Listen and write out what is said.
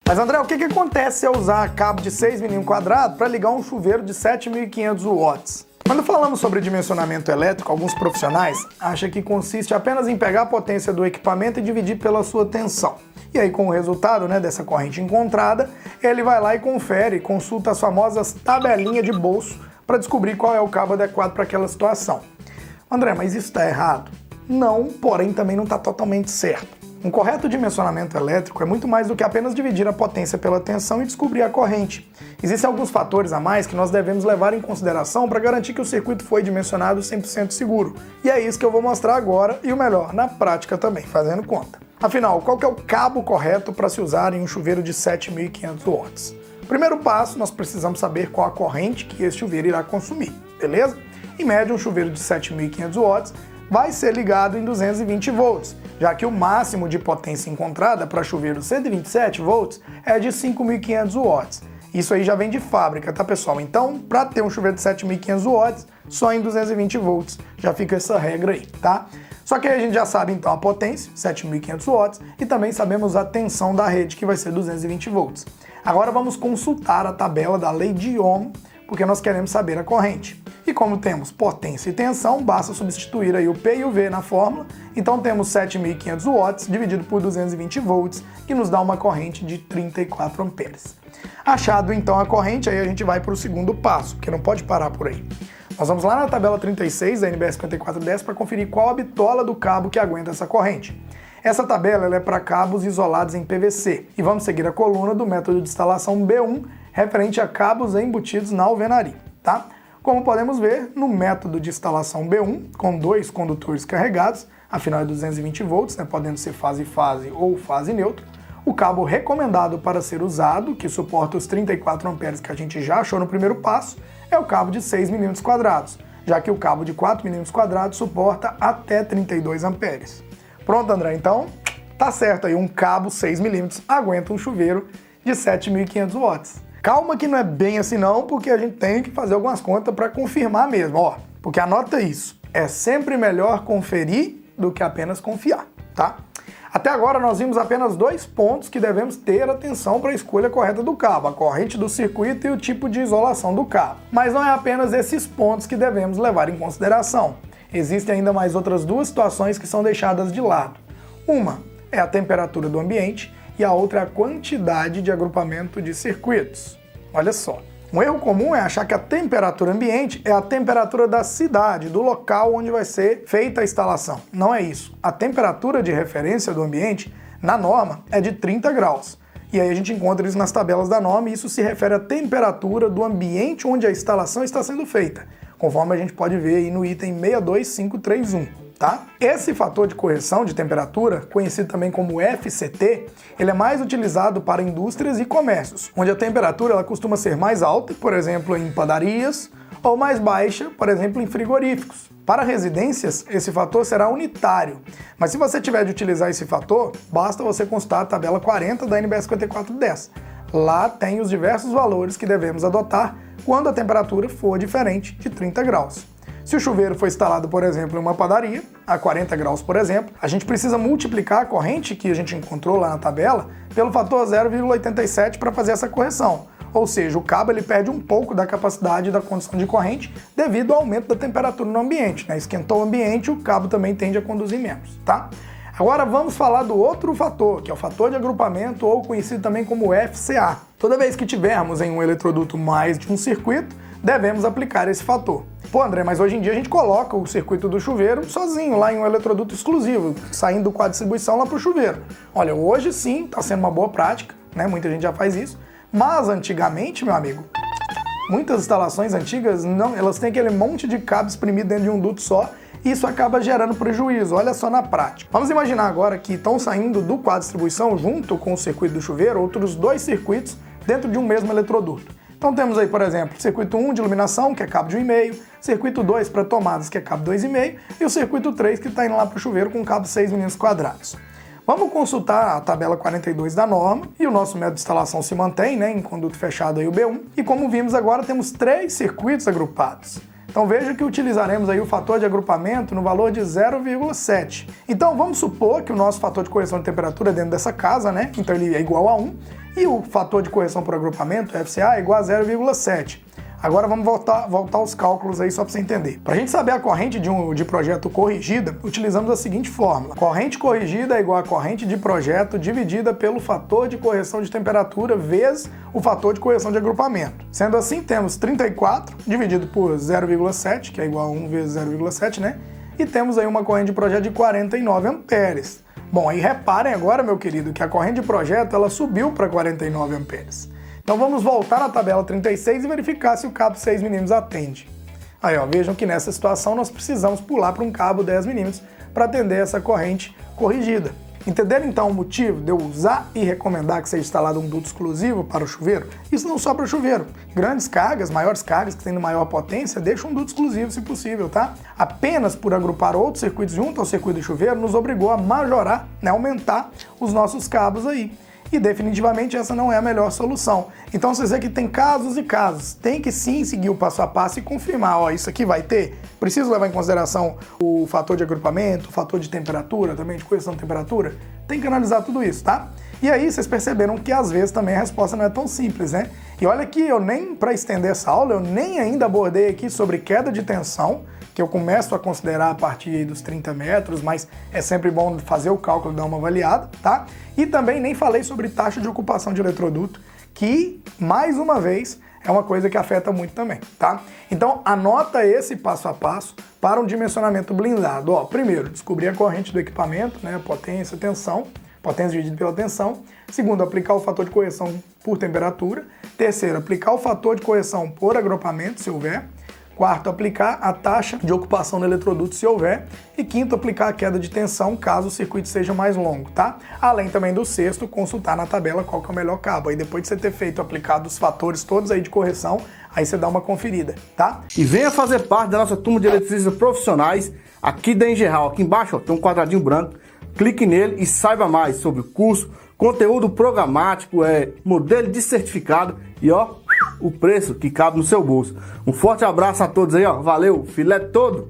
Mas André, o que acontece se eu usar cabo de 6 mm² para ligar um chuveiro de 7.500 watts? Quando falamos sobre dimensionamento elétrico, alguns profissionais acham que consiste apenas em pegar a potência do equipamento e dividir pela sua tensão. E aí, com o resultado dessa corrente encontrada, ele vai lá e confere, consulta as famosas tabelinhas de bolso para descobrir qual é o cabo adequado para aquela situação. André, mas isso está errado? Não, porém também não está totalmente certo. Um correto dimensionamento elétrico é muito mais do que apenas dividir a potência pela tensão e descobrir a corrente. Existem alguns fatores a mais que nós devemos levar em consideração para garantir que o circuito foi dimensionado 100% seguro. E é isso que eu vou mostrar agora e o melhor, na prática também, fazendo conta. Afinal, qual que é o cabo correto para se usar em um chuveiro de 7.500 watts? Primeiro passo, nós precisamos saber qual a corrente que esse chuveiro irá consumir, beleza? Em média, um chuveiro de 7.500 watts vai ser ligado em 220 volts, já que o máximo de potência encontrada para chuveiro 127 volts é de 5.500 watts. Isso aí já vem de fábrica, tá pessoal? Então, para ter um chuveiro de 7.500 watts, só em 220 volts, já fica essa regra aí, tá? Só que aí a gente já sabe então a potência, 7.500 watts, e também sabemos a tensão da rede, que vai ser 220 volts. Agora vamos consultar a tabela da lei de Ohm, porque nós queremos saber a corrente. E como temos potência e tensão, basta substituir aí o P e o V na fórmula. Então temos 7.500 watts dividido por 220 volts, que nos dá uma corrente de 34 amperes. Achado então a corrente, aí a gente vai para o segundo passo, porque não pode parar por aí. Nós vamos lá na tabela 36 da NBR 5410 para conferir qual a bitola do cabo que aguenta essa corrente. Essa tabela é para cabos isolados em PVC e vamos seguir a coluna do método de instalação B1 referente a cabos embutidos na alvenaria, tá? Como podemos ver, no método de instalação B1, com dois condutores carregados, afinal é 220 volts, podendo ser fase-fase ou fase neutro, o cabo recomendado para ser usado, que suporta os 34 amperes que a gente já achou no primeiro passo, é o cabo de 6 mm², já que o cabo de 4 mm² suporta até 32 amperes. Pronto, André, então tá certo aí, um cabo 6 mm aguenta um chuveiro de 7.500 watts. Calma que não é bem assim não, porque a gente tem que fazer algumas contas para confirmar mesmo, ó. Porque anota isso, é sempre melhor conferir do que apenas confiar, tá? Até agora nós vimos apenas dois pontos que devemos ter atenção para a escolha correta do cabo, a corrente do circuito e o tipo de isolação do cabo. Mas não é apenas esses pontos que devemos levar em consideração. Existem ainda mais outras duas situações que são deixadas de lado. Uma é a temperatura do ambiente e a outra é a quantidade de agrupamento de circuitos. Olha só, um erro comum é achar que a temperatura ambiente é a temperatura da cidade, do local onde vai ser feita a instalação. Não é isso. A temperatura de referência do ambiente, na norma, é de 30 graus. E aí a gente encontra isso nas tabelas da norma e isso se refere à temperatura do ambiente onde a instalação está sendo feita, conforme a gente pode ver aí no item 62531. Tá? Esse fator de correção de temperatura, conhecido também como FCT, ele é mais utilizado para indústrias e comércios, onde a temperatura ela costuma ser mais alta, por exemplo, em padarias, ou mais baixa, por exemplo, em frigoríficos. Para residências, esse fator será unitário, mas se você tiver de utilizar esse fator, basta você consultar a tabela 40 da NBR 5410. Lá tem os diversos valores que devemos adotar quando a temperatura for diferente de 30 graus. Se o chuveiro for instalado, por exemplo, em uma padaria, a 40 graus, por exemplo, a gente precisa multiplicar a corrente que a gente encontrou lá na tabela pelo fator 0,87 para fazer essa correção. Ou seja, o cabo ele perde um pouco da capacidade da condução de corrente devido ao aumento da temperatura no ambiente. Esquentou o ambiente, o cabo também tende a conduzir menos, tá? Agora vamos falar do outro fator, que é o fator de agrupamento, ou conhecido também como FCA. Toda vez que tivermos em um eletroduto mais de um circuito, devemos aplicar esse fator. Pô, André, mas hoje em dia a gente coloca o circuito do chuveiro sozinho, lá em um eletroduto exclusivo, saindo do quadro de distribuição lá para o chuveiro. Olha, hoje sim está sendo uma boa prática, muita gente já faz isso, mas antigamente, meu amigo, muitas instalações antigas, elas têm aquele monte de cabo espremido dentro de um duto só, e isso acaba gerando prejuízo, olha só na prática. Vamos imaginar agora que estão saindo do quadro de distribuição, junto com o circuito do chuveiro, outros dois circuitos dentro de um mesmo eletroduto. Então temos aí, por exemplo, circuito 1 de iluminação, que é cabo de 1,5, circuito 2 para tomadas, que é cabo 2,5, e o circuito 3 que está indo lá para o chuveiro com cabo 6 mm². Vamos consultar a tabela 42 da norma, e o nosso método de instalação se mantém, em conduto fechado aí o B1, e como vimos agora, temos 3 circuitos agrupados. Então veja que utilizaremos aí o fator de agrupamento no valor de 0,7. Então vamos supor que o nosso fator de correção de temperatura é dentro dessa casa, né? Então ele é igual a 1 e o fator de correção por agrupamento, FCA, é igual a 0,7. Agora vamos voltar aos cálculos aí só para você entender. Para a gente saber a corrente de projeto corrigida, utilizamos a seguinte fórmula. Corrente corrigida é igual a corrente de projeto dividida pelo fator de correção de temperatura vezes o fator de correção de agrupamento. Sendo assim, temos 34 dividido por 0,7, que é igual a 1 vezes 0,7, né? E temos aí uma corrente de projeto de 49 amperes. Bom, aí reparem agora, meu querido, que a corrente de projeto ela subiu para 49 amperes. Então vamos voltar na tabela 36 e verificar se o cabo 6 mm atende. Aí, ó, vejam que nessa situação nós precisamos pular para um cabo 10 mm para atender essa corrente corrigida. Entenderam então o motivo de eu usar e recomendar que seja instalado um duto exclusivo para o chuveiro? Isso não só para o chuveiro. Grandes cargas, maiores cargas que têm maior potência, deixam um duto exclusivo se possível, tá? Apenas por agrupar outros circuitos junto ao circuito de chuveiro nos obrigou a majorar, né, aumentar os nossos cabos aí. E definitivamente essa não é a melhor solução. Então você vê que tem casos e casos. Tem que sim seguir o passo a passo e confirmar, ó, isso aqui vai ter. Preciso levar em consideração o fator de agrupamento, o fator de temperatura, também de correção de temperatura. Tem que analisar tudo isso, tá? E aí vocês perceberam que às vezes também a resposta não é tão simples, né? E olha que eu nem, para estender essa aula, eu nem ainda abordei aqui sobre queda de tensão, que eu começo a considerar a partir dos 30 metros, mas é sempre bom fazer o cálculo e dar uma avaliada, tá? E também nem falei sobre taxa de ocupação de eletroduto, que, mais uma vez, é uma coisa que afeta muito também, tá? Então, anota esse passo a passo para um dimensionamento blindado. Ó, primeiro, descobrir a corrente do equipamento, né? Potência, tensão. Potência dividida pela tensão. Segundo, aplicar o fator de correção por temperatura. Terceiro, aplicar o fator de correção por agrupamento, se houver. Quarto, aplicar a taxa de ocupação do eletroduto, se houver. E quinto, aplicar a queda de tensão, caso o circuito seja mais longo, tá? Além também do sexto, consultar na tabela qual que é o melhor cabo. Aí depois de você ter feito, aplicado os fatores todos aí de correção, aí você dá uma conferida, tá? E venha fazer parte da nossa turma de eletricistas profissionais aqui da Engerral. Aqui embaixo, ó, tem um quadradinho branco. Clique nele e saiba mais sobre o curso, conteúdo programático, modelo de certificado e ó, o preço que cabe no seu bolso. Um forte abraço a todos aí, ó. Valeu, filé todo!